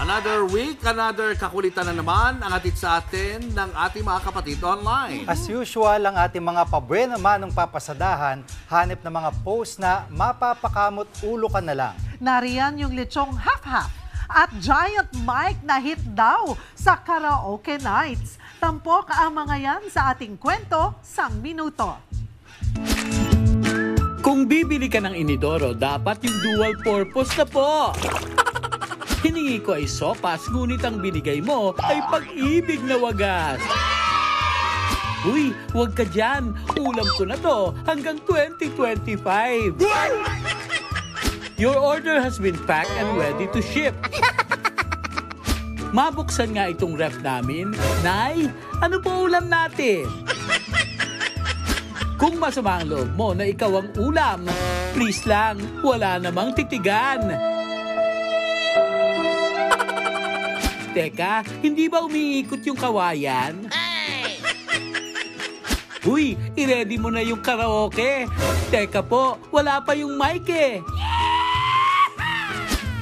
Another week, another kakulitan na naman ang hatid sa atin ng ating mga kapatid online. As usual, ang ating mga pabuena manong papasadahan, hanip ng mga post na mapapakamot ulo ka na lang. Nariyan yung lechong half-half at giant mic na hit daw sa karaoke nights. Tampok ang mga yan sa ating kwento, sang minuto. Kung bibili ka ng inidoro, dapat yung dual purpose na po. Hiningi ko ay sopas, ngunit ang binigay mo ay pag-ibig na wagas. Uy, huwag ka dyan. Ulam ko na to hanggang 2025. Your order has been packed and ready to ship. Mabuksan nga itong ref namin. Nay, ano po ulam natin? Kung masama ang loob mo na ikaw ang ulam, please lang, wala namang titigan. Teka, hindi ba umiikot yung kawayan? Uy, i-ready mo na yung karaoke. Teka po, wala pa yung mic eh.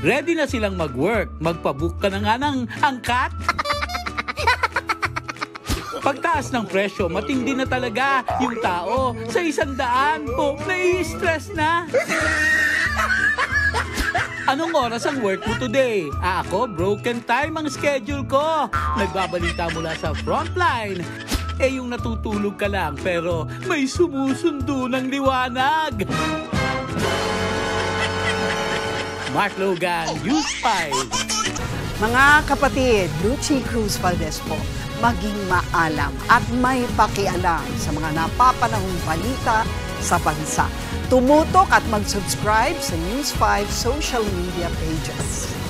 Ready na silang mag-work. Magpabook ka na nga ng angkat. Pagtaas ng presyo, matindi na talaga yung tao. Sa 100, oh, nai-stress na. Anong oras ang work mo today? Ako, broken time ang schedule ko. Nagbabalita mula sa frontline. Yung natutulog ka lang pero may sumusundo ng liwanag. Mark Logan, News 5. Mga kapatid, Lucy Cruz Valdez po, maging maalam at may pakialam sa mga napapanahong balita sa bansa. Tumutok at mag-subscribe sa News 5 social media pages.